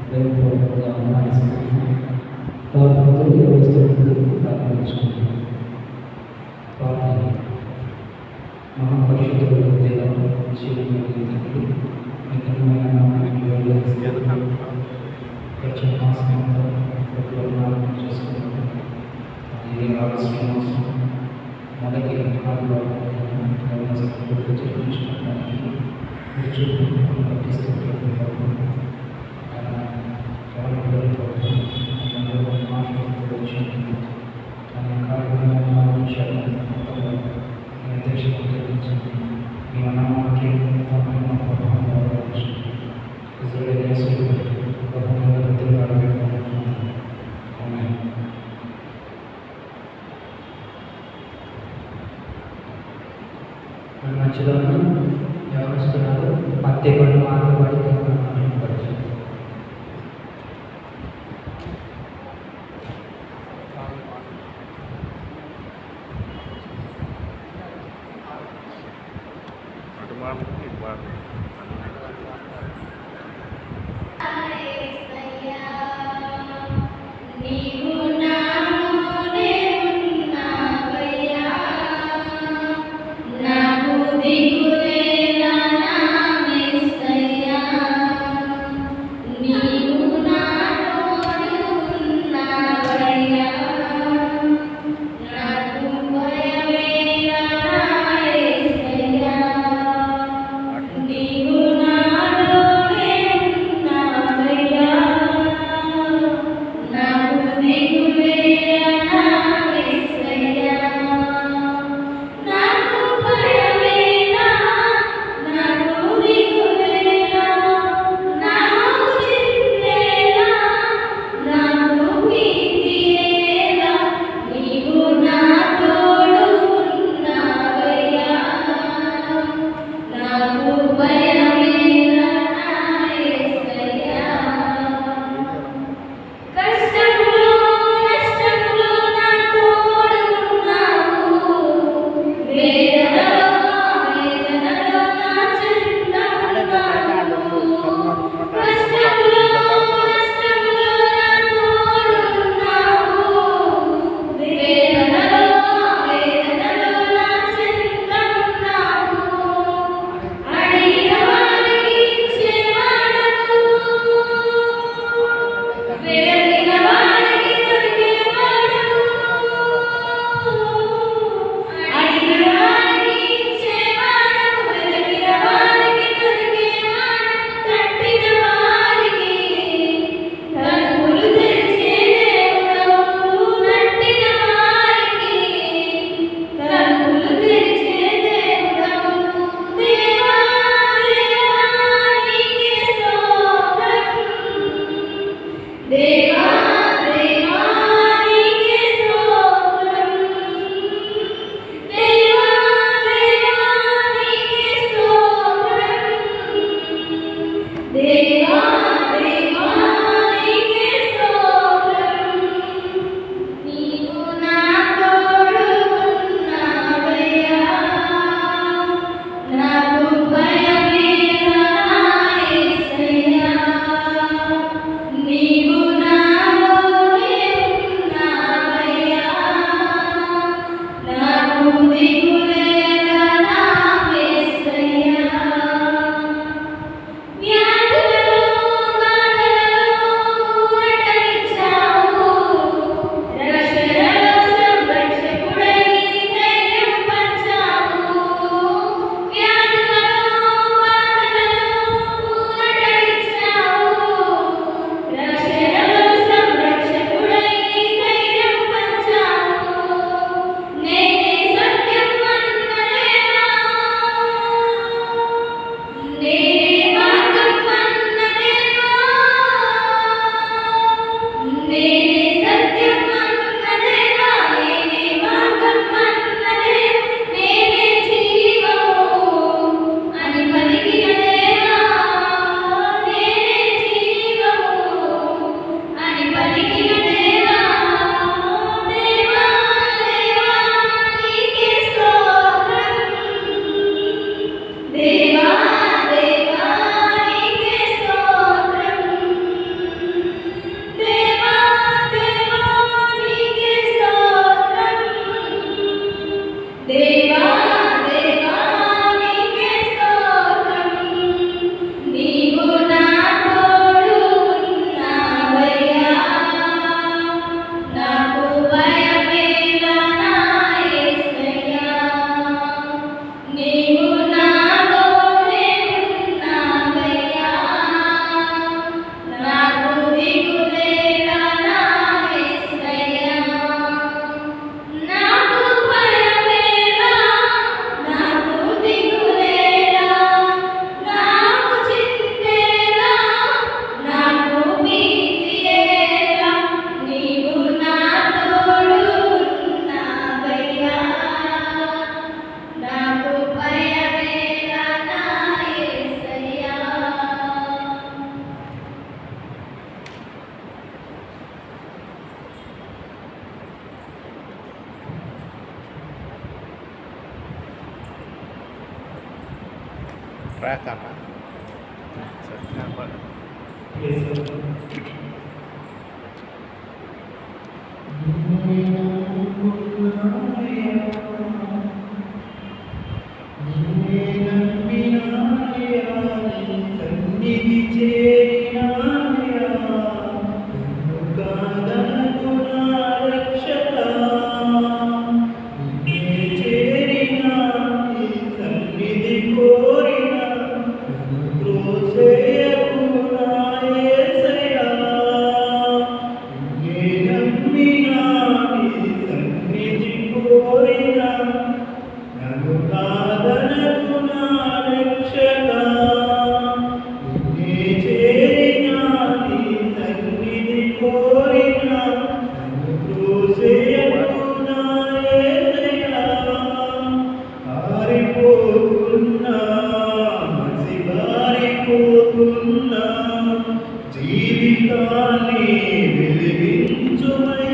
హృదయపూర్వకంగా అభినందిస్తున్నాను. ప్రార్థనతో వ్యవస్థలు ప్రారంభించుకుంటున్నాను. ప్రార్థన. మహాపరిషత్తుల దేవ జీవన నిజమైన నామానికి వచ్చే మాసంలో ప్రారంభం చేసుకున్నాను. అది ఆగస్టు మాసం మొదటి ఆదివారం చెల్లించుకోవడానికి మంచిదాన్ని వ్యవహరిస్తున్నారు. మధ్య పనులు ఆటపడి పరిస్థితి ట్రాక్ అన్న జీవితాన్ని వెలిగించుమయ్యా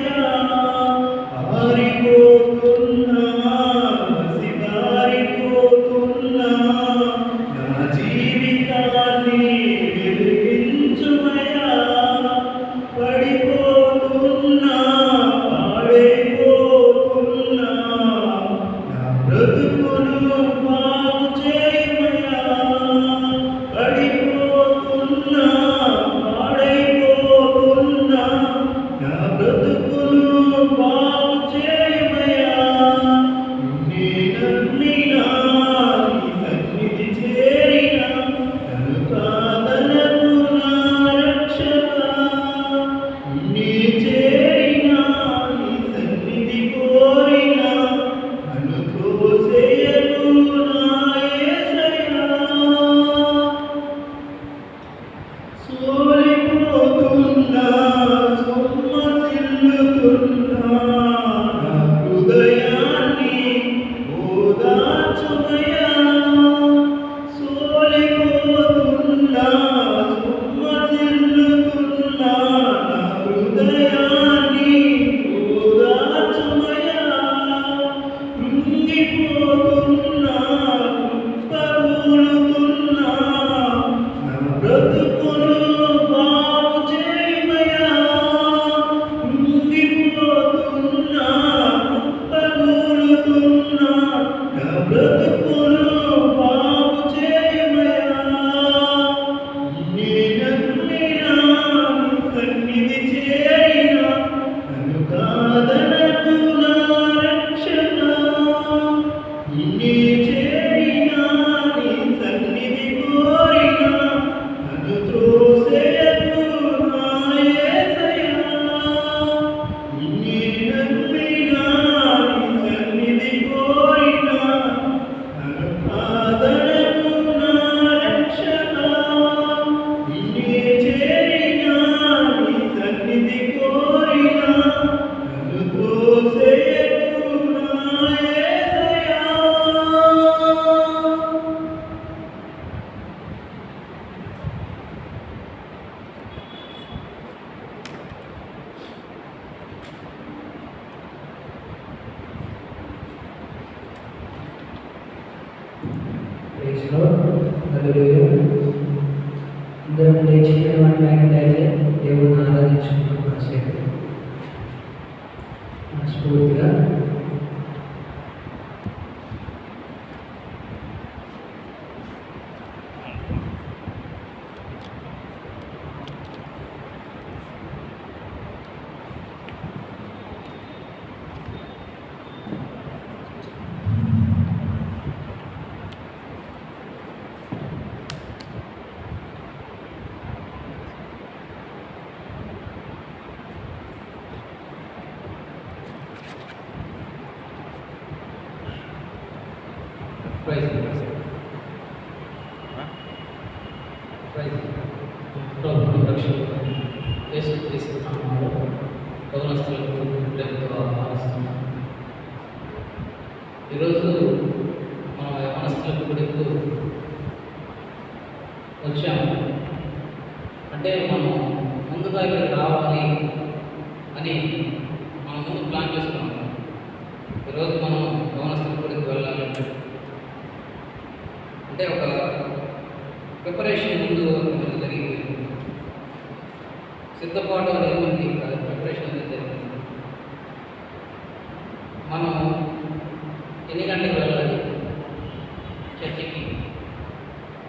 అందరం లేచినటువంటి అయితే దేవుడిని ఆరాధించుకుంటూ కాసేపు మనస్ఫూర్తిగా ఈరోజు మనం యవనస్తుల గుడికి వచ్చాము. అంటే మనం ముందుగా ఇక్కడికి రావాలి అని మనం ముందు ప్లాన్ చేసుకున్నాం. ఈరోజు మనం యవనస్తుల గుడికి వెళ్ళాలి అంటే ఒక ప్రిపరేషన్ ముందు మనకు జరిగిపోయింది. సిద్ధపాటు అనేది మనకి ప్రిపరేషన్ అనేది జరిగింది. మనం ఎన్ని గంటలకు వెళ్ళాలి చర్చికి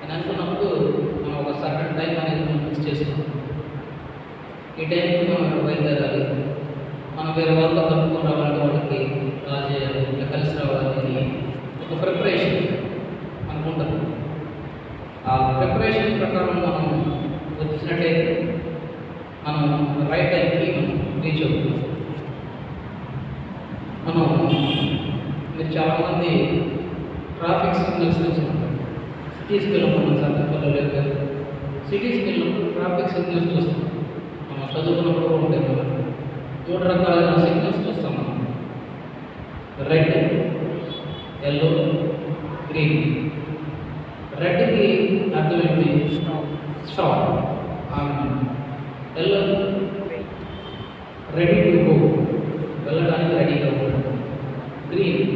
అని అనుకున్నప్పుడు మనం ఒక సర్టన్ టైం అనేది మనం ఫిక్స్ చేసుకుంటాం. ఈ టైంకి మనం ఇక్కడ బయలుదేరాలి, మనం వేరే వాళ్ళతో కలుపుకొని రావాలంటే వాళ్ళకి రాజేయాలి, ఇలా కలిసి రావాలి అని ఒక ప్రిపరేషన్ అనుకుంటాం. ఆ ప్రిపరేషన్ ప్రకారం మనం వచ్చినట్టయితే మనం రైట్ టైంకి మనం రీచ్ అవుతాం. మనం మీరు చాలామంది ట్రాఫిక్ సిగ్నల్స్ చూసుకుంటాం. సిటీస్కి వెళ్ళినప్పుడు సందర్భాలు లేదు, సిటీస్కి వెళ్ళినప్పుడు ట్రాఫిక్ సిగ్నల్స్ చూస్తాం. మనం చదువుకున్నప్పుడు కూడా ఉంటాయి కదా, 3 రకాలైన సిగ్నల్స్ చూస్తాం మనం. Red, yellow, green. రెడ్కి అర్థం ఏంటి? Stop. Yellow ready to go, వెళ్ళడానికి రెడీగా ఉంటాడు. గ్రీన్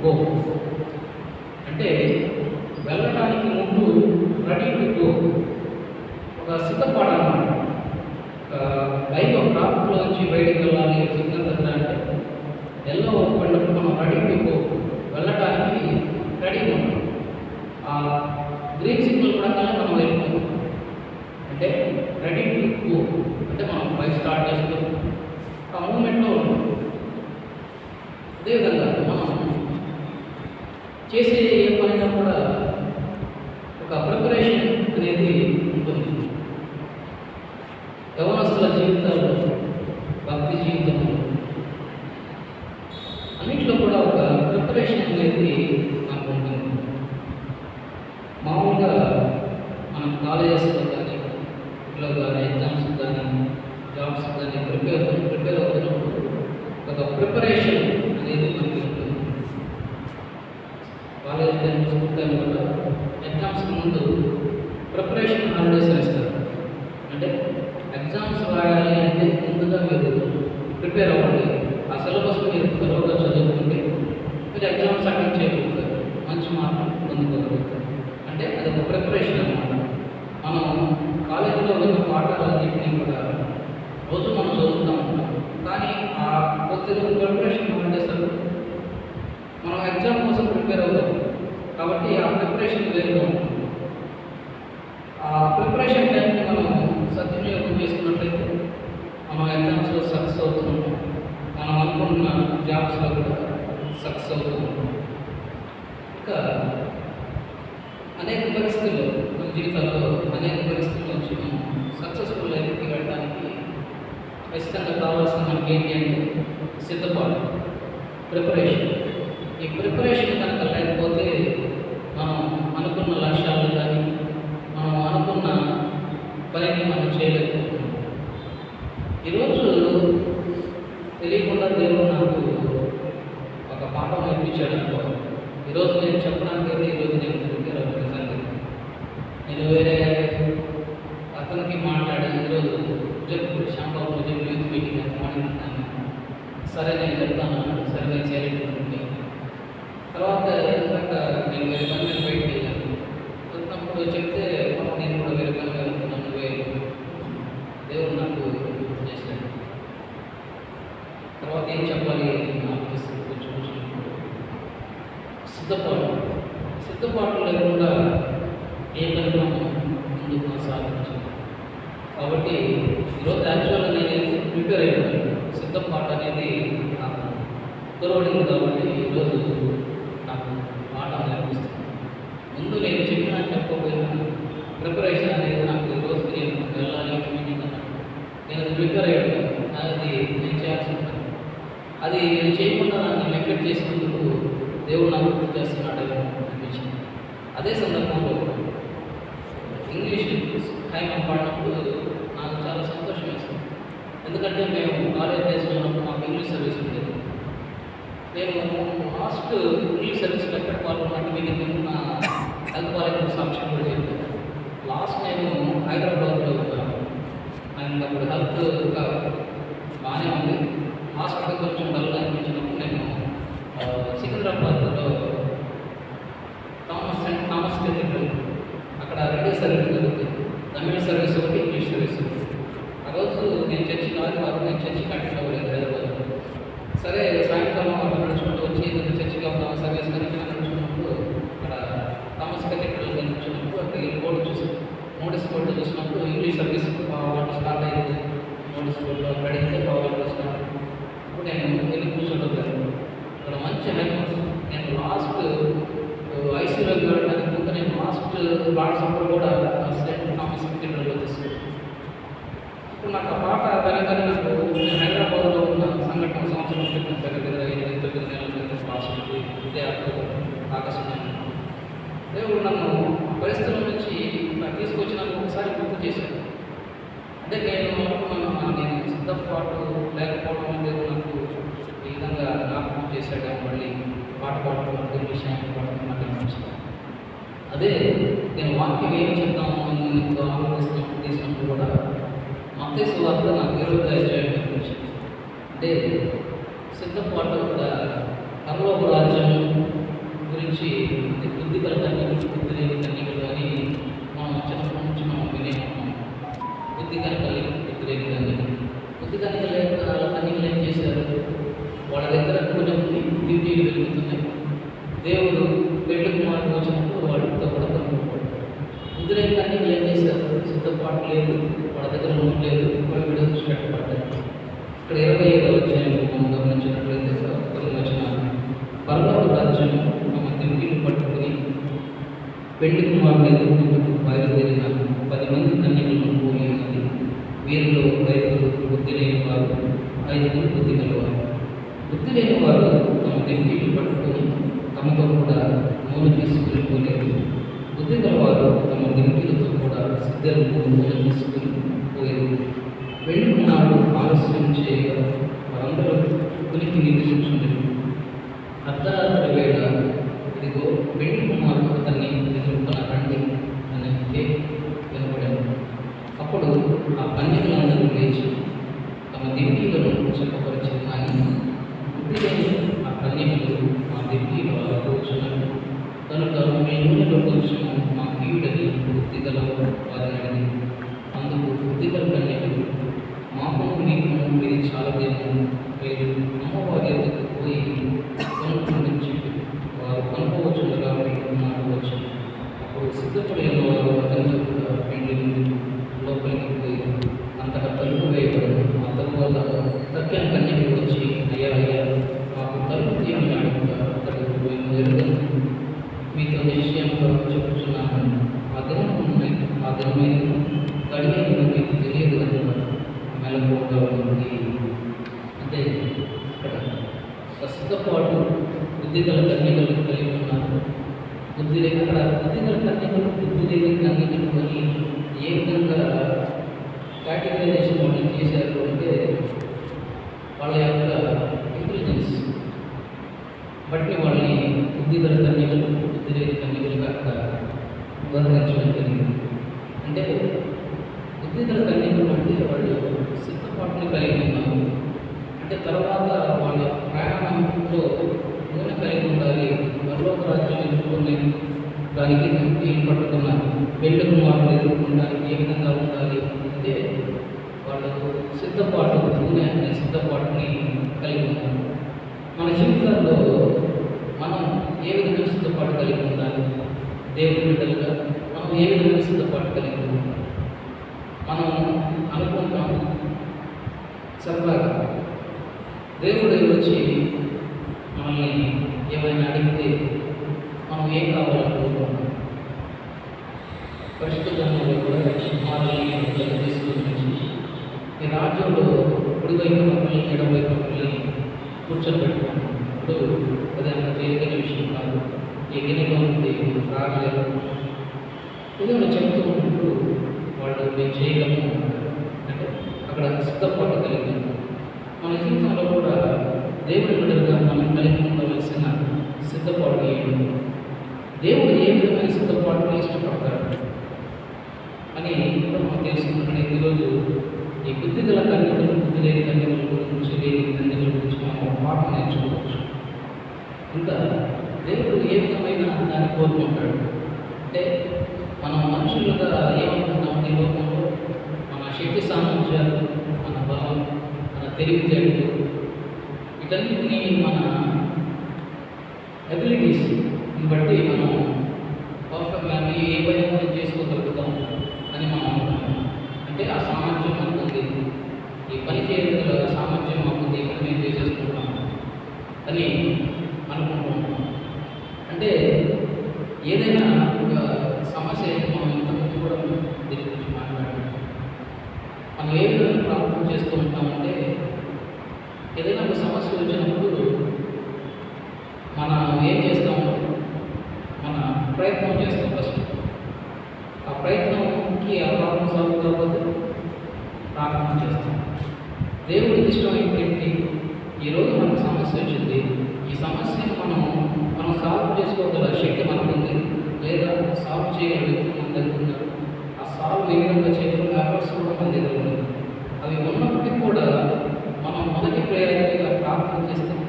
గో అంటే వెళ్ళడానికి ముందు రెడీ టు గో, ఒక సిద్ధపడాలన్నమాట. బైక్ ఒక ట్రాఫిక్లో నుంచి బయటికి వెళ్ళాలి, సిగ్నల్ దగ్గర అంటే ఎల్లో పడినప్పుడు మనం రెడీ టు గో, వెళ్ళడానికి రెడీగా ఉంటాం. ఆ గ్రీన్ సిగ్నల్ కూడా మనం వెళ్ళిపోతాం. అంటే రెడీ టు గో అంటే మనం బైక్ స్టార్ట్ చేస్తాం, ఆ మూమెంట్లో ఉంటాం. అదేవిధంగా మనం చేసే ఏ పనిలో కూడా ఒక ప్రిపరేషన్ అనేది ఉంటుంది. యవనస్తుల జీవితాల్లో, భక్తి జీవితంలో అన్నింటిలో కూడా ఒక ప్రిపరేషన్ అనేది మనకు ఉంటుంది. మామూలుగా మనం కాలేజెస్లో కానీ, ఇంట్లో కానీ, ఎగ్జామ్స్ కానీ, జాబ్స్ కానీ ప్రిపేర్ అవుతున్నప్పుడు ఒక ప్రిపరేషన్ అనేది మనకి ఉంటుంది. కాలేజ్ టైం, స్కూల్ టైం కూడా ఎగ్జామ్స్కి ముందు ప్రిపరేషన్ హాలిడేస్ వేస్తారు. అంటే ఎగ్జామ్స్ రాయాలి అంటే ముందుగా మీరు ప్రిపేర్ అవ్వండి. ఆ సిలబస్ మీరు త్వరగా చదువుకుంటే మీరు ఎగ్జామ్స్ అటెండ్ చేయగలుగుతారు, మంచి మార్కులు పొందుకోగలుగుతారు. అంటే అది ఒక ప్రిపరేషన్ అన్నమాట. మనం కాలేజీలో ఉన్న పాఠాలన్నింటినీ కూడా రోజు మనం చదువుతూ ఉంటాం, కానీ ఆ కొద్దిగా ప్రిపరేషన్ మనం చేస్తారు, మనం ఎగ్జామ్ కోసం ప్రిపేర్ అవుతాం. కాబట్టి ఆ ప్రిపరేషన్ వేరుగా ఉంటుంది. ఆ ప్రిపరేషన్ టైంని మనం సద్వినియోగం చేసుకున్నట్లయితే మనం ఎగ్జామ్స్లో సక్సెస్ అవుతున్నాం, మనం అనుకుంటున్న జాబ్స్లో కూడా సక్సెస్ అవుతున్నాం. ఇంకా అనేక పరిస్థితుల్లో మన జీవితాల్లో అనేక పరిస్థితుల నుంచి మనం సక్సెస్ఫుల్ లైఫ్కి వెళ్ళడానికి ఖచ్చితంగా కావాల్సిన మనకి ఏంటి అంటే సిద్ధపాటు, ప్రిపరేషన్. ఈ ప్రిపరేషన్ కనుక లేకపోతే మనం అనుకున్న లక్ష్యాలు కానీ, మనం అనుకున్న పనిని మనం చేయలేకపోతున్నాం. ఈరోజు తెలియకుండా దేవుడు నాకు ఒక పాఠం నేర్పించాడు అనుకో. ఈరోజు నేను చెప్పడానికి అయితే ఈరోజు నేను ప్రిపేర్ అవుతాను. నేను వేరే అతనికి మాట్లాడి ఈరోజు చెప్పు శాంబాబు చెప్పు యూత్ మీటింగ్ అని మాట్లాడుతాను. సరే నేను చెప్తాను అన్నాడు. సరే నేను చేయలేకపోతుంది. తర్వాత ఎందుకంటే నేను వేరే పని మీద బయటకు వెళ్ళాను. వచ్చినప్పుడు చెప్తే నేను కూడా వేరే పని వెళ్తున్నాను, నువ్వే దేవుడు నాకు చేశాడు. తర్వాత ఏం చెప్పాలి ఆలోచిస్తుంది కొంచెం సిద్ధపాటు లేకుండా ఏ పని మనం ముందుకు కొనసాగించాలి. కాబట్టి ఈరోజు యాక్చువల్గా నేను ప్రిపేర్ అయిపోయాను. సిద్ధపాటు అనేది నాకు కురవడింది. కాబట్టి ఈరోజు నాకు పాఠం నేర్పిస్తుంది. ముందు నేను చెప్పినా చెప్పకపోయినా ప్రిపరేషన్ అనేది నాకు ఈరోజు నేను వెళ్ళాలి మీటింగ్ అన్నట్టు నేను ప్రిపేర్ అయ్యాను. అది నేను చేయాల్సిన పని. అది నేను చేయకుండా నన్ను నెగ్లెక్ట్ చేసినందుకు దేవుడు నాకు గుర్తు చేస్తున్నాడేమో అనిపించింది. అదే సందర్భంలో ఇంగ్లీష్ టైం పాడినప్పుడు నాకు చాలా సంతోషం వేస్తుంది. ఎందుకంటే మేము కాలేజ్ డేస్లో ఉన్నప్పుడు మాకు ఇంగ్లీష్ సర్వీస్ ఉండేది. నేను లాస్ట్ ఇంగ్లీష్ సర్వీస్లో ఎక్కడ పాల్గొన్నట్టు మీకు నిన్న హెల్త్ కాలేజ్ సాక్ష్యం కూడా చెప్పాను. లాస్ట్ నేను హైదరాబాద్లో అండ్ అప్పుడు హెల్త్ బాగానే ఉంది. హాస్పిటల్ కొంచెం డల్ అనిపించినప్పుడు నేను సికింద్రాబాద్లో థామస్ కెథీడ్రల్ అక్కడ రెడ్డి సర్వీస్ చర్చికి ఆదివారం నేను చర్చికి అటెండ్ అవ్వలేదు హైదరాబాద్. సరే సాయంకాలం అక్కడ నడుచుకుంటూ వచ్చి ఏదైనా చర్చికి వెళ్తాం సర్వీస్ కనుక నడుచుకున్నప్పుడు అక్కడ థామస్ కథీడ్రల్ కనిపించినప్పుడు అక్కడ ఈ బోర్డు చూసి నోటీస్ బోర్డు చూసినప్పుడు ఇంగ్లీష్ సర్వీస్ పావుగంట స్టార్ట్ అయింది. నోటీస్ బోర్డులో అక్కడ అడిగితే పావుగంట స్టార్ట్. ఇప్పుడు నేను వెళ్ళి కూర్చోలేదు. అక్కడ మంచి హైమస్. నేను లాస్ట్ ఐసీయూలోకి వెళ్ళడానికి ముందు నేను లాస్ట్ వాట్సాప్లో కూడా సెయింట్ థామస్ కథీడ్రల్లో తీసుకున్నాను. ఇప్పుడు నాకు ఆ పాట వెనకాల నాకు నేను హైదరాబాద్లో ఉన్న సంఘటన సంవత్సరం క్రితం దగ్గర 8-9 నెలల క్రితం లాస్ట్ ఇదే ఆకర్షణ దేవుడు నన్ను పరిస్థితుల నుంచి తీసుకొచ్చినందుకు ఒకసారి గుర్తు చేశాను. అంటే నేను అనుకున్నాను నేను సిద్ధపాటు లేకపోవడం అనేది నాకు ఈ విధంగా జ్ఞాపకం చేశాడు. మళ్ళీ పాట పాడుతున్నట్టు విషయాన్ని పాడుతున్నట్టు అనిపించింది. అదే నేను వాక్యం ఏం చెప్తాము అని ఆలోచిస్తున్నప్పుడు తీసినప్పుడు కూడా మత్తయి సువార్త నాకు 20వ అధ్యాయం కనిపించింది. అంటే సిద్ధపాటు పరలోక రాజ్యం గురించి బుద్ధి గల కన్యకలు బుద్ధి లేని కన్యకలు అని మనం చిన్నప్పటి నుంచి మనం వినే ఉంటాం. బుద్ధి కనుక బుద్ధి లేని కన్యకలు. బుద్ధి కనుక కన్యకలు ఏం చేశారు? వాళ్ళ దగ్గర కొంచెం డ్యూటీలు వెలుగుతున్నాయి. దేవుడు పెళ్లి కుమారుడు వచ్చినప్పుడు వాళ్ళతో కూడా కనుక్కోవాలి. బుద్ధి లేని కన్యకలు ఏం చేశారు? సిద్ధపాటు లేదు, వాళ్ళ దగ్గర నోట్ లేదు, వాళ్ళు విడుదల కట్టబడ్డారు. ఇక్కడ 25వ అధ్యాయంలో మనం గమనించినట్లయితే కొన్ని వచనాలు పరలోక రాజ్యం తమ దింపిని పట్టుకుని పెళ్లి కుమారుడు ఎదుర్కొంటూ బయలుదేరిన 10 మంది కన్యకలను పోలి ఉన్నది. వీరిలో 5 బుద్ధి లేని వారు, 5 బుద్ధి గలవారు. బుద్ధి లేని వారు తమ దింపిని పట్టుకొని తమతో కూడా నూనె తీసుకుని పోలేదు. బుద్ధి గలవారు తమ దింపిలతో కూడా సిద్ధులకు నూనె తీసుకుని పోలేదు. పెళ్లి కుమారుడు ఆలస్యం చేయగా వారందరూ ఉనికి నిద్రించుంది. అర్ధరాత్రి వేళ ఇదిగో పెళ్లి కుమారుడు అతన్ని ఎదుర్కొన్న రండి అని వినపడింది. అప్పుడు ఆ కన్యకలందరూ లేచి తమ దివ్యలను చెప్పపరిచి కానీ బుద్ధి లేని ఆ కన్యకలు మా దివ్యలు అలా కూర్చున్నారు కనుక మీ నూనెలో కొంచెం మా కీడని బుద్ధి గల వారిని అడిగి అందుకు బుద్ధి గల కన్యకలు మాకు మీకు ఇది చాలా దేమో మీరు అమ్మవారి ఎదుగు పోయి కొనుక్కొని చెప్పి వారు కొనుక్కోవచ్చుండగా మీకు మాట్లాడవచ్చు. అప్పుడు సిద్ధపడిన వారు అతనితో కూడా పెళ్లి లోపలికి పోయి అంతగా తలుపు వేయబడదు. ఆ తరువాత తక్కిన కన్యకలు వచ్చి అయ్యా మాకు తలుపు తీయని అడుగుతా అతడు ఎరుగను మీతో నిశ్చయంగా చెప్పుచున్నాను. ఆ దినమైన గడియను మీకు తెలియదు కదా మెలకువగా ఉంది. అంటే ఇక్కడ సిద్ధపాటు బుద్ధి గల కన్యకలు కలిగి ఉన్నారు. బుద్ధి లేక అక్కడ బుద్ధి గల కన్యకలు బుద్ధి లేని కన్యకలు అని ఏ విధంగా కేటగరైజేషన్ వాళ్ళు చేశారు అంటే వాళ్ళ యొక్క ఇంటెలిజెన్స్ బట్టి వాళ్ళని బుద్ధి గల కన్యకలు బుద్ధి లేని కన్యకలుగా అక్కడ ఉదాహరించడం జరిగింది. అంటే బుద్ధి గల కన్యకలు అంటే వాళ్ళు సిద్ధపాటుని కలిగి ఉన్నారు. అంటే తర్వాత వాళ్ళ ప్రయాణంలో నూనె కలిగి ఉండాలి. పరలోక రాజ్యం ఎదుర్కొనే దానికి వీలు పట్టుకున్న పెళ్లి కుమారులు ఎదుర్కొనడానికి ఏ విధంగా ఉండాలి అంటే వాళ్ళు సిద్ధపాటు నూనె అనే సిద్ధపాటుని కలిగి ఉన్నారు. మన జీవితాల్లో మనం ఏ విధంగా సిద్ధపాటు కలిగి ఉండాలి? దేవుని బిడ్డలుగా మనం ఏ విధంగా సిద్ధపాటు కలిగి ఉండాలి? మనం అనుకుంటాం సరదాగా దేవుడు వచ్చి మనల్ని ఏమైనా అడిగితే మనం ఏం కావాలనుకుంటున్నాం? పరిశుద్ధ గ్రంథంలో కూడా మనల్ని తీసుకొచ్చి ఈ రాజ్యంలో కుడివైపు పిల్లల్ని ఎడవైపు పిల్లల్ని కూర్చోబెట్టుకున్నాం. ఇప్పుడు అది అంత తేలికైన విషయం కాదు. ఈ గిన్నెలో ఉంది రాగలేదు ఏదైనా చెప్తూ ఉన్నప్పుడు వాళ్ళు మేము చేయగలము అంటే అక్కడ సిద్ధపాటు కలిగి మన జీవితంలో కూడా దేవుడి బిడ్డలుగా మనం కలిగి ఉండవలసిన సిద్ధపాటు ఏంటి? దేవుడు ఏ విధమైన సిద్ధపాటుని ఇష్టపడతాడు అని కూడా మనం తెలుసుకుంటున్న ఈరోజు ఈ బుద్ధి గల కన్యకలు బుద్ధి లేని కన్యకల గురించి లేని కన్యకల గురించి మనం ఒక పాఠం నేర్చుకోవచ్చు. ఇంకా దేవుడు ఏ విధమైన దాన్ని కోరుకుంటాడు అంటే మనం మనుషులుగా ఏమనుకుంటాం? ఈ లోకంలో మన శక్తి సామర్థ్యాలు, మన బలం, తెలివితేటలు, వీటన్నిటిని మన ఎబిలిటీస్ బట్టి మనం పర్ఫెక్ట్గా ఏ పని మనం చేసుకోగలుగుతాం అని మనం అనుకుంటాం. అంటే ఆ సామర్థ్యం మనకు ఉంది, ఈ పని చేయగల సామర్థ్యం మాకు ఉంది, పని మేము చేసేసుకుంటాం అని అనుకుంటున్నాం. అంటే ఏదైనా ఒక సమస్య మనం ఇంతకుముందు కూడా దీని గురించి మాట్లాడాం. మనం ఏ విధంగా ప్రాబ్లం చేస్తూ ఉంటామంటే ఏదైనా ఒక సమస్య వచ్చినప్పుడు మనం ఏం చేస్తాము, మన ప్రయత్నం చేస్తాం. ఫస్ట్ ఆ ప్రయత్నంకి ఆ ప్రాబ్లం సాల్వ్ కాకపోతే ప్రార్థన చేస్తాం. దేవుడికి ఇష్టం ఏంటి, ఈరోజు మనకు సమస్య వచ్చింది, ఈ సమస్యను మనం సాల్వ్ చేసుకోగల శక్తి మనకు ఉంది, లేదా సాల్వ్ చేయగల వ్యక్తి మన దగ్గర ఉన్నారు. ఆ సాల్వ్ ఏ విధంగా చేయగల ఎఫర్ట్స్ కూడా మన దగ్గర ఉన్నాయి. అవి ఉన్నప్పటికీ కూడా మనం మొదటి ప్రయారిటీగా ప్రార్థన చేస్తాం.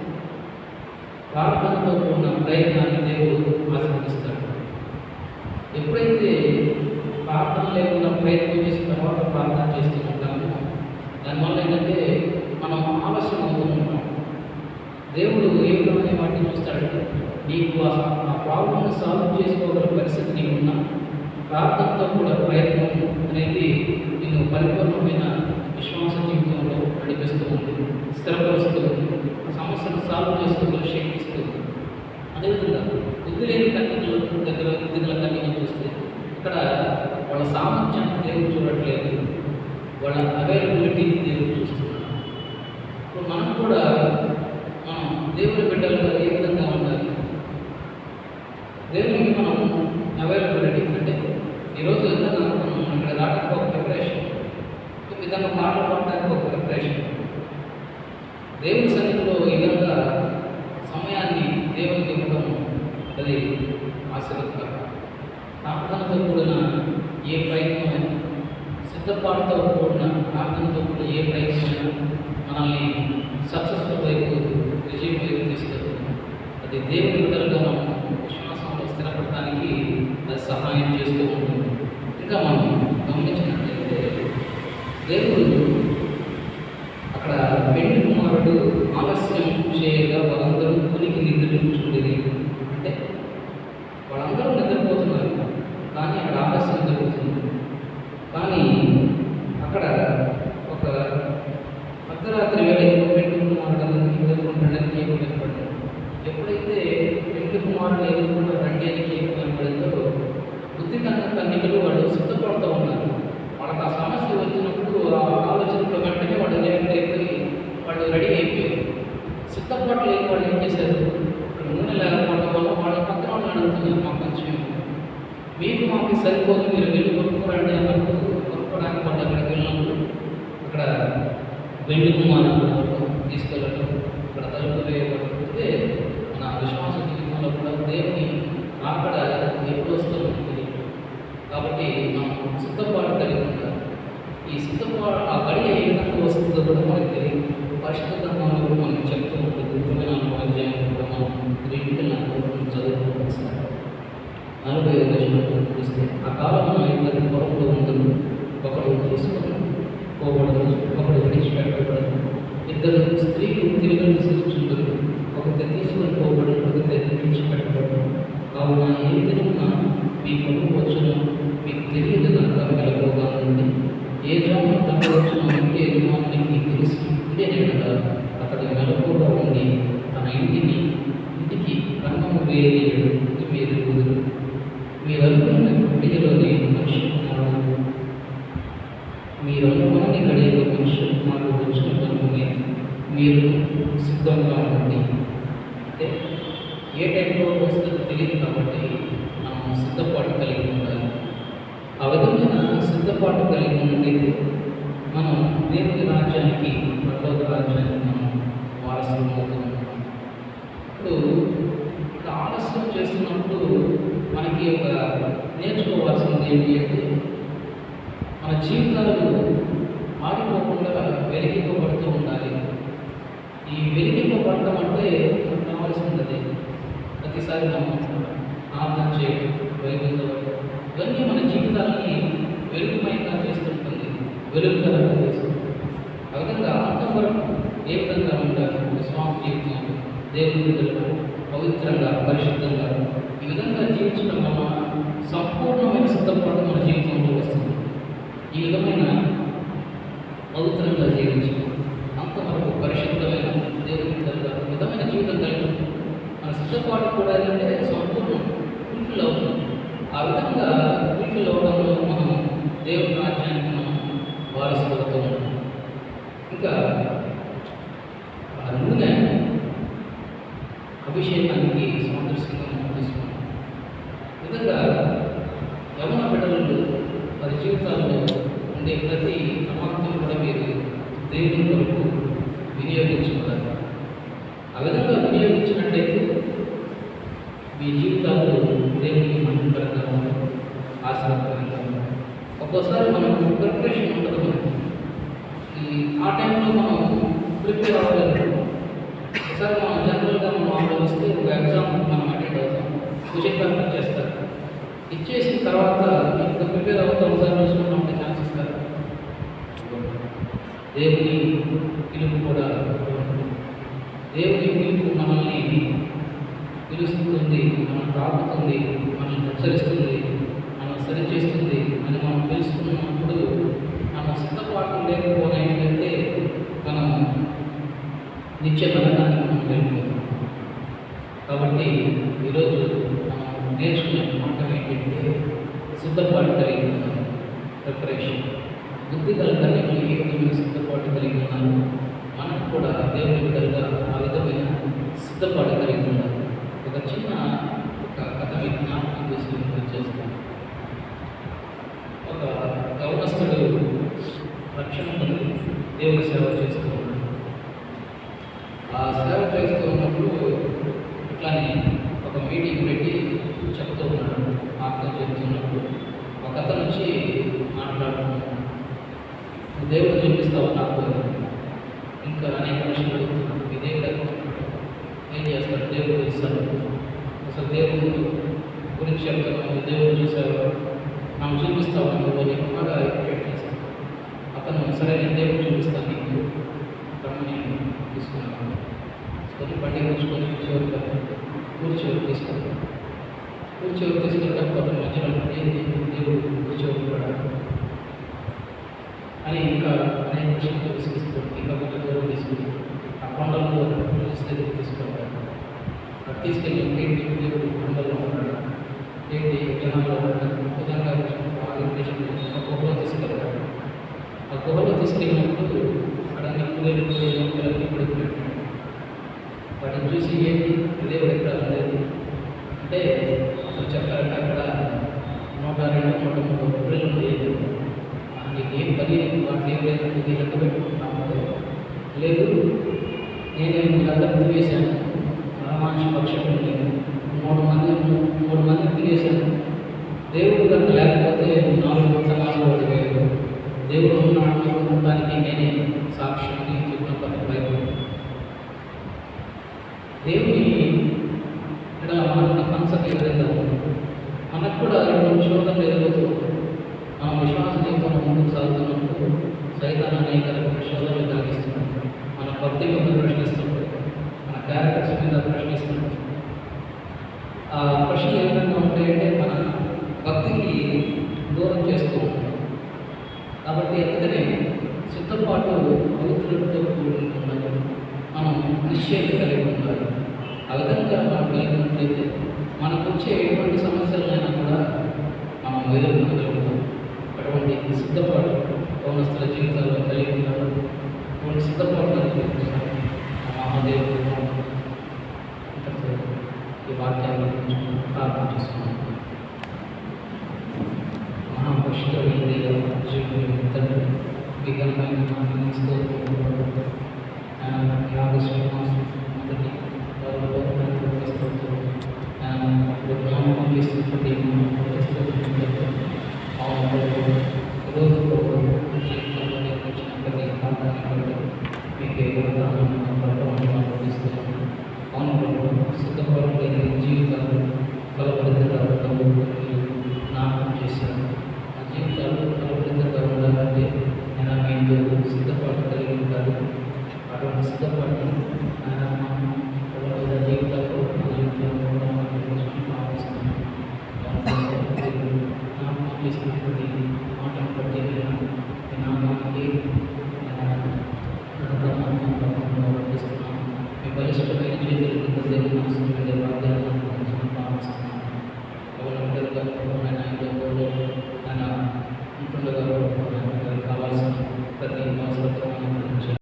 ప్రార్థనతో కూడిన ప్రయత్నాన్ని దేవుడు ఆశీర్వదిస్తాడు. ఎప్పుడైతే ప్రార్థన లేకుండా ప్రయత్నం చేసిన తర్వాత ప్రార్థన చేస్తూ ఉంటామో దానివల్ల ఏంటంటే మనం ఆలస్యం అవుతూ ఉంటాం. దేవుడు ఏ విధమైన వాటిని చూస్తాడంటే నీకు ఆ ప్రాబ్లమ్ని సాల్వ్ చేసుకోగల పరిస్థితి నీకున్నా ప్రార్థనతో కూడా ప్రయత్నం అనేది నేను పరిపూర్ణమైన విశ్వాస జీవితంలో నడిపిస్తూ ఉంది, స్థిరపరుస్తూ ఉంది, సమస్యను సాల్వ్ చేసుకోగల శక్తి ఇస్తుంది. అదేవిధంగా బుద్ధి లేని కన్యకల దగ్గర బుద్ధిగల కన్యకలు చూస్తే ఇక్కడ వాళ్ళ సామర్థ్యాన్ని దేవుడు చూడట్లేదు, వాళ్ళ అవైలబిలిటీని దేవుడు చూస్తున్నాడు. ఇప్పుడు మనం కూడా దేవుని బిడ్డలుగా ఏ విధంగా ఉండాలి, దేవునికి మనం అవైలబిలిటీ అంటే ఈరోజు విధంగా మనం ఇక్కడ రావడానికి ఒక ప్రిపరేషన్, ఈ విధంగా పాటలు పాడడానికి ఒక ప్రిపరేషన్, దేవుని సన్నిధిలో ఈ విధంగా సమయాన్ని దేవునికి ఇవ్వడం అది ఆశీర్వదకరం. ప్రార్థనతో కూడిన ఏ ప్రయత్నమైనా, సిద్ధపాటుతో కూడిన ప్రార్థనతో కూడిన ఏ ప్రయత్నమైనా మనల్ని సక్సెస్ఫుల్ వైపు, విజయం వైపు తీసుకెళ్తుంది. అది దేవుని బిడ్డలుగా మనం విశ్వాసంలో స్థిరపడటానికి అది సహాయం చేస్తూ ఉంటుంది. ఇంకా మనం గమనించినట్లయితే దేవుడు అక్కడ పెళ్లి కుమారుడు ఆలస్యం చేయగా వాళ్ళందరూ ఉనికి నిద్రించుండేది. అంటే వాళ్ళందరూ నిద్రపోతున్నారు, కానీ అక్కడ ఆలస్యం జరుగుతుంది. కానీ అక్కడ ఒక అర్ధరాత్రి వేళ పెళ్లి కుమారుడు ఎదుర్కొంటాడని కేకు కనపడ్డాడు. ఎప్పుడైతే పెళ్లి కుమారుడు ఎదుర్కొన్న రండి అని కేకు కనపడిందో బుద్ధి కన్యకలు వాళ్ళు సిద్ధపడుతూ ఉన్నారు. వాళ్ళకి ఆ సమస్య వచ్చినప్పుడు ఆ ఆలోచనలో వెంటనే వాళ్ళు రియాక్ట్ అయిపోయి వాళ్ళు రెడీ అయిపోయారు. సిద్ధపాటు లేని వాళ్ళు ఏం చేశారు, నూనె లేకపోవడం వల్ల వాళ్ళ పక్కన వాళ్ళు అడుగుతున్నారు, మాకు కొంచెం మీకు మాకు సరిపోదు, మీరు వెళ్ళి కొనుక్కోరండి అన్నప్పుడు కొనుక్కోవడానికి వాళ్ళు అక్కడికి వెళ్ళినప్పుడు అక్కడ పెళ్లి కుమారుడు తీసుకెళ్ళడం, ఇక్కడ తలుపు వేయబడితే మన విశ్వాస జీవితంలో కూడా దేవుని రాకడ ఎప్పుడు వస్తూ ఉంటుంది. కాబట్టి మనం సిద్ధపాటు కలిగి ఉండాలి. ఈ సిద్ధపాటు ఆ గడియ ఏ విధంగా వస్తుందో కూడా మనకు తెలియదు. పరిశుద్ధ గ్రంథంలో కూడా మనకు చెప్తూ ఉంటుంది. 24వ అధ్యాయం కూడా మనం క్రిటికల్ చదువుకోవచ్చు. 40వ వచనంలో చూస్తే ఆ కాలంలో ఇద్దరు పొరపులు ఉంటుంది, ఒకడు తీసుకొని పోబడదు, ఒకడు విడిచిపెట్టబడదు. ఇద్దరు స్త్రీలు తిరుగులు సృష్టించరు, ఒకటి తీసుకొని పోబడదు, ఒకటి విడిచిపెట్టబడదు. కావున ఏ విధంగా మీ ప్రభు వచ్చును మీకు తెలియదు కనుక వెలగోగా ఉంది. ఏ జామున తండ్రి వచ్చిన ఇంటి యజమానికి తెలిసి ఉండేనగా అతడు వెలగోగా ఉండి తన ఇంటికి కన్నము వేయలేడు. మీరు కుదురు మీరు అనుకున్న గడియలోని మనిషి కుమారుడు, మీరు అనుకున్న గడియలో మనిషి కుమారుడు వచ్చిన కనుకనే మీరు సిద్ధంగా ఉండండి. అంటే ఏ టైంలో వస్తుందో తెలియదు కాబట్టి మనం సిద్ధపాటు కలిగి ఉండాలి. ఆ విధమైన సిద్ధపాటు కలిగి ఉంటే మనం దేవుని రాజ్యానికి, పరలోక రాజ్యానికి మనం వారసులు అవుతూ ఉంటాం. ఇప్పుడు ఇక్కడ ఆలస్యం చేస్తున్నప్పుడు మనకి ఒక నేర్చుకోవాల్సింది ఏంటి అంటే మన జీవితాలు ఆగిపోకుండా వెలిగింపబడుతూ ఉండాలి. ఈ వెలిగింపబడటం అంటే మనకు కావాల్సింది అదే. ప్రతిసారి మనం ప్రార్థన చేయడం, వెలిగించబడటం ఇవన్నీ మన జీవితాలని వెలుగుమయంగా చేస్తుంటుంది, వెలుగుకరంగా చేస్తుంటుంది. ఆ విధంగా అంతం వరకు ఏ విధంగా ఉంటారు విశ్వాస జీవితం దేవుని బిడ్డలుగా పవిత్రంగా పరిశుద్ధంగా ఈ విధంగా జీవించడం వల్ల సంపూర్ణమైన సిద్ధపాటు మన జీవితంలో వస్తుంది. ఈ విధమైన పవిత్రంగా జీవించడం అంతవరకు పరిశుద్ధమైన దేవుని బిడ్డలుగా విధమైన జీవితం కలిగి మన సిద్ధపాటు కూడా ఏంటంటే సంపూర్ణం ఫుల్ఫిల్ అవుతుంది. ఆ విధంగా ఫుల్ఫిల్ అవడంలో మనం దేవుని రాజ్యానికి మనం వారసులవుతూ ఉంటాం. ఇంకా నూనె అభిషేకానికి సాదృశ్యంగా మనం తీసుకున్నాం. విధంగా యవన బిడ్డలు వారి జీవితాల్లో ఉండే ప్రతి ప్రమాదం కూడా మీరు దేవుని కొరకు వినియోగించుకుంటారు. ఆ విధంగా వినియోగించినట్లయితే మీ జీవితాల్లో దేవునికి మంత్రపరంగా ఆశీర్వాదకరంగా ఒక్కోసారి మనకు ప్రిపరేషన్ ఉంటుంది. మనకు ఆ టైంలో మనం ప్రిపేర్ అవ్వలేదు. ఒకసారి మనం జనరల్గా మనం ఆలోచిస్తే ఒక ఎగ్జామ్ మనం అటెండ్ అవుతాం, క్వశ్చన్ పేపర్ చేస్తారు. ఇచ్చేసిన తర్వాత ఇంకా ప్రిపేర్ అవుతాం ఒకసారి చూసుకుంటే ఛాన్స్ ఇస్తారు. దేవుని పిలుపు కూడా దేవుని పిలుపు మనల్ని పిలుస్తుంది, మనం తాకుతుంది, మనల్ని హెచ్చరిస్తుంది, మనం సరిచేస్తుంది అని మనం తెలుసుకున్నప్పుడు మనం సిద్ధపాటు లేకపోయినట్లయితే మనం నిత్య నరకానికి మనం వెళ్ళిపోతాం. కాబట్టి ఈరోజు మనం నేర్చుకునే మాట ఏంటంటే సిద్ధపాటు కలిగి ఉన్నాను, ప్రిపరేషన్. బుద్ధి కలగానే ఏ విధమైన సిద్ధపాటు కలిగి ఉన్నాను, మనకు కూడా దేవుని బిడ్డలుగా ఆ విధమైన సిద్ధపాటు కలిగి ఉండాలి. ఒక చిన్న కథ మీకు జ్ఞాపకం చేస్తాను. ఒక యవనస్తుడు రక్షణ పొంది దేవుని సేవ చేస్తూ ఉన్నాడు. ఆ సేవ చేస్తూ ఉన్నప్పుడు ఇట్లానే ఒక మీటింగ్ పెట్టి చెప్తూ ఉన్నాడు. ఆత్మ చెప్తున్నప్పుడు ఒక అతను వచ్చి మాట్లాడుతున్నాడు. దేవుడు చూపిస్తావు నాకు, ఇంకా అనేక విషయాలు అడుగుతున్నాడు. మీ దేవుడు ఏం చేస్తాడు? దేవుడు ఇస్తాడు. అసలు దేవుడు గురించి చెప్తాను, దేవుడు చూసావు, మనం చూపిస్తావు నువ్వు నీకు బాగా ఎక్స్పెక్ట్ చేస్తాను. అతను సరే నేను దేవుడు చూపిస్తాను నీకు రమ్మని తీసుకున్నాను. కొన్ని బండి కూర్చుకొని కూర్చోరు తీసుకెళ్తాను. కూర్చోరు తీసుకెళ్ళకపోతే మధ్యలో దేవుడు కూర్చోరు కూడా అని ఇంకా అనేక విషయంతో విసిగిస్తాడు. ఇంకా కొంచెం దూరం తీసుకుని ఆ కొండల్లో దగ్గరికి తీసుకెళ్తాడు. అక్కడ తీసుకెళ్ళి ఏంటి దేవుడు కొండల్లో ఉన్నాడు, ఏంటి జనాల్లో ఉన్నాడు, విధంగా ఆర్గనైజేషన్ ఒక గుహలో తీసుకెళ్తాడు. ఆ గుహలో తీసుకెళ్ళినప్పుడు అక్కడ నిప్పులు పడిపోయాడు. వాటిని చూసి ఏంటి దేవుడు ఎక్కడ లేదు అంటే అసలు చెప్పారంటే అక్కడ 102-103 గుడ్డలు లేదు. నీకు ఏం పని వాటిని ఏం లేదు, నీకు లెక్క పెట్టుకుంటున్నాము లేదు. నేను వీళ్ళందరూ తిరిగేశాను, రామాంశ పక్షులు నేను 3 మందిని తిరిగేశాను. దేవుడు కనుక లేకపోతే 4 సమాజంలో పడిపోయారు. దేవుడు ఉండడానికి నేనే సాక్ష్యాన్ని చెప్పిన బైబిల్. దేవుని ఇక్కడ మనకు కాన్సెప్ట్ ఏ విధంగా ఉంది, మనకు కూడా ఎటువంటి శోధనలు ఎదురవుతూ మనం విశ్వాస జీవితంలో ముందుకు సాగుతున్నప్పుడు సైతాన్ అనేక శోధనలు కలిగిస్తున్నాడు. మన భక్తి మీద ప్రశ్నిస్తున్నాడు, మన క్యారెక్టర్స్ మీద ప్రశ్నిస్తున్నాడు. ఆ ప్రశ్న ఏ విధంగా ఉంటాయంటే మన భక్తికి దూరం చేస్తూ ఉంటాం. కాబట్టి అందుకనే సిద్ధపాటు పవిత్రులతో కూడి ఉండాలి, మనం నిశ్చయం కలిగి ఉండాలి. ఆ విధంగా మనం కలిగినట్లయితే మనకు వచ్చే ఎటువంటి సమస్యలైనా కూడా మనం ఎదుర్కొనగలుగుతాం. అటువంటి సిద్ధపాటు పౌనస్తుల జీవితాల్లో కలిగి ఉన్నారు. అటువంటి సిద్ధపాటు మహాదేవుడు ఈ వాక్యాన్ని ప్రార్థన చేసుకున్నాం. మహాపరిశుద్ధమైన తండ్రి మీ ఘనమైన ఆగస్టు మాసం మొదటి చేస్తున్నటువంటి ఈరోజు జీవితంలో నేర్పించిన ప్రతి ప్రాంతాన్ని మీకు అవును సిద్ధపడలేని జీవితాలు ఫలప్రదంగా జ్ఞాపకం చేశాను. ఆ జీవితాలు ఫలప్రదంగా ఉండాలంటే నేను మీకు సిద్ధపాటు కలిగి సిద్ధపడి వాళ్ళ జీవితాల్లో మన ఇంట్లో కూడా భావిస్తున్నాను. జ్ఞాపకం చేసినటువంటి మాటను బట్టి నేను ఈ నామానికి వర్తిస్తున్నాను. మీ బలిష్టమైన చేతులు కింద దేవుని అవసరమైన వాగ్దానాలను భావిస్తున్నాను. ఎవరిగా ఆయన ఆయన ఉంటుండగా కావాల్సిన ప్రతి అవసరం